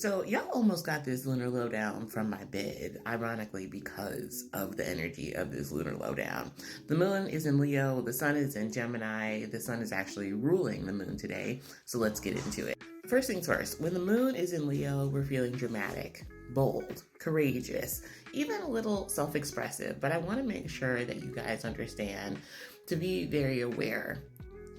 So, y'all almost got this lunar lowdown from my bed, ironically, because of the energy of this lunar lowdown. The moon is in Leo, the sun is in Gemini, the sun is actually ruling the moon today, so let's get into it. First things first, when the moon is in Leo, we're feeling dramatic, bold, courageous, even a little self expressive, but I want to make sure that you guys understand to be very aware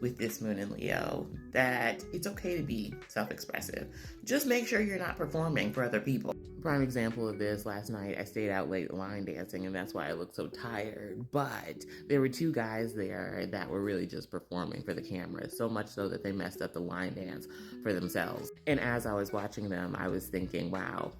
with this moon in Leo that it's okay to be self-expressive. Just make sure you're not performing for other people. Prime example of this, last night I stayed out late line dancing and that's why I looked so tired, but there were two guys there that were really just performing for the camera, so much so that they messed up the line dance for themselves. And as I was watching them, I was thinking, wow,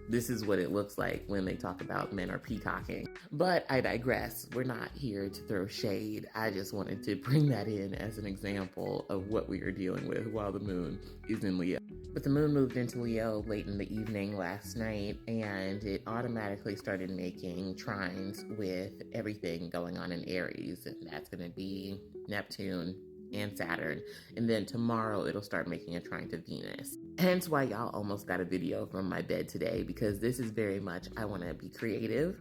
this is what it looks like when they talk about men are peacocking. But I digress. We're not here to throw shade. I just wanted to bring that in as an example of what we are dealing with while the moon is in Leo. But the moon moved into Leo late in the evening last night, and it automatically started making trines with everything going on in Aries. And that's going to be Neptune and Saturn. And then tomorrow it'll start making a trine to Venus. Hence why y'all almost got a video from my bed today, because this is very much, I want to be creative,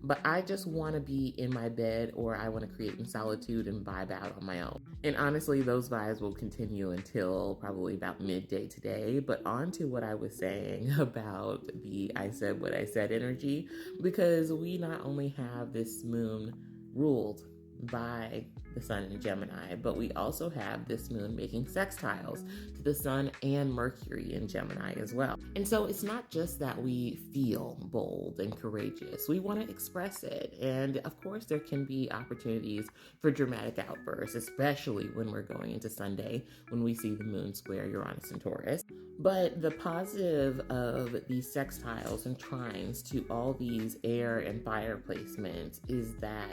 but I just want to be in my bed, or I want to create in solitude and vibe out on my own. And honestly, those vibes will continue until probably about midday today. But on to what I was saying about the I said what I said energy, because we not only have this moon ruled by the sun in Gemini, but we also have this moon making sextiles to the sun and Mercury in Gemini as well. And so it's not just that we feel bold and courageous, we want to express it. And of course, there can be opportunities for dramatic outbursts, especially when we're going into Sunday when we see the moon square Uranus and Taurus. But the positive of these sextiles and trines to all these air and fire placements is that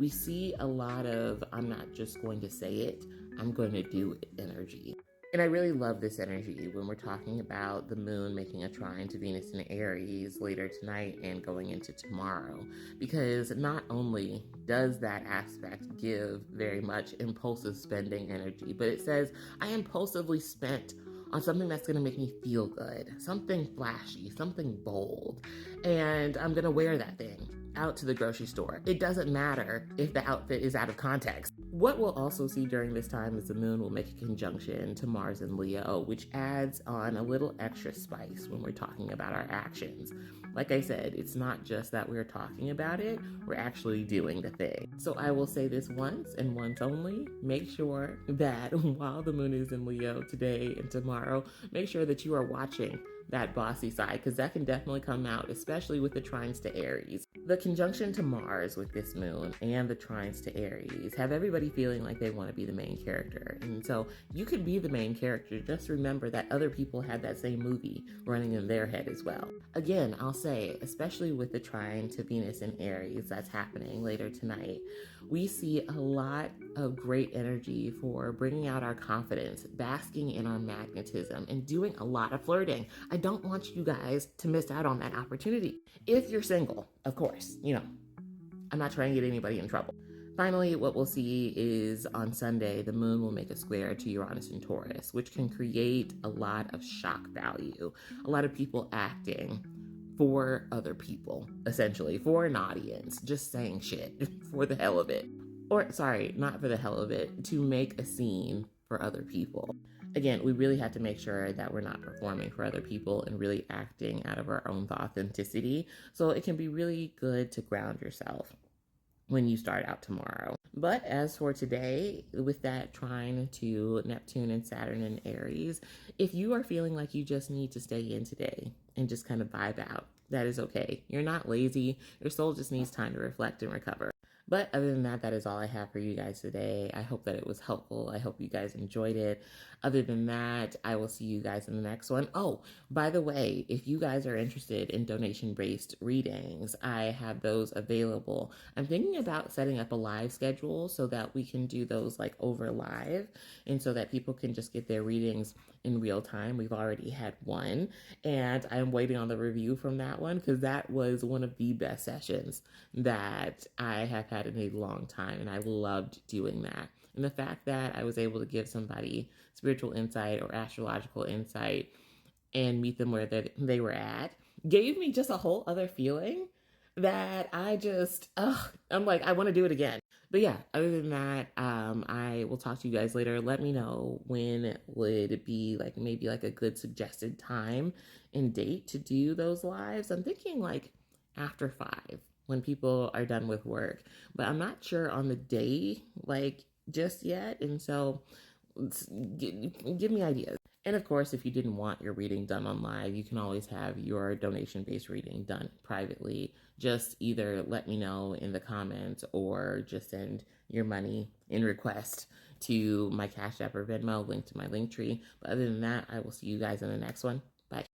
we see a lot of, I'm not just going to say it, I'm going to do it energy. And I really love this energy when we're talking about the moon making a trine to Venus and Aries later tonight and going into tomorrow. Because not only does that aspect give very much impulsive spending energy, but it says, I impulsively spent on something that's going to make me feel good, something flashy, something bold, and I'm going to wear that thing out to the grocery store. It doesn't matter if the outfit is out of context. What we'll also see during this time is the moon will make a conjunction to Mars and Leo, which adds on a little extra spice when we're talking about our actions. Like I said, it's not just that we're talking about it, we're actually doing the thing. So I will say this once and once only, make sure that while the moon is in Leo today and tomorrow, make sure that you are watching that bossy side, because that can definitely come out, especially with the trines to Aries. The conjunction to Mars with this moon and the trines to Aries have everybody feeling like they want to be the main character. And so you could be the main character, just remember that other people had that same movie running in their head as well. Again, I'll say, especially with the trine to Venus and Aries that's happening later tonight, we see a lot of great energy for bringing out our confidence, basking in our magnetism, and doing a lot of flirting. I don't want you guys to miss out on that opportunity. If you're single, of course, I'm not trying to get anybody in trouble. Finally, what we'll see is on Sunday, the moon will make a square to Uranus and Taurus, which can create a lot of shock value, a lot of people acting for other people, essentially, for an audience, just saying shit for the hell of it. Or, sorry, not for the hell of it, to make a scene for other people. Again, we really have to make sure that we're not performing for other people and really acting out of our own authenticity. So it can be really good to ground yourself when you start out tomorrow. But as for today, with that trine to Neptune and Saturn and Aries, if you are feeling like you just need to stay in today and just kind of vibe out, that is okay. You're not lazy. Your soul just needs time to reflect and recover. But other than that, that is all I have for you guys today. I hope that it was helpful. I hope you guys enjoyed it. Other than that, I will see you guys in the next one. Oh, by the way, if you guys are interested in donation-based readings, I have those available. I'm thinking about setting up a live schedule so that we can do those like over live, and so that people can just get their readings in real time. We've already had one, and I'm waiting on the review from that one, because that was one of the best sessions that I have had in a long time, and I loved doing that. And the fact that I was able to give somebody spiritual insight or astrological insight and meet them where they were at gave me just a whole other feeling that I'm like, I want to do it again. But yeah, other than that, I will talk to you guys later. Let me know when would it be like maybe like a good suggested time and date to do those lives. I'm thinking like after 5 when people are done with work, but I'm not sure on the day like just yet. And so give me ideas. And of course, if you didn't want your reading done on live, you can always have your donation based reading done privately. Just either let me know in the comments or just send your money in request to my Cash App or Venmo, link to my link tree. But other than that, I will see you guys in the next one.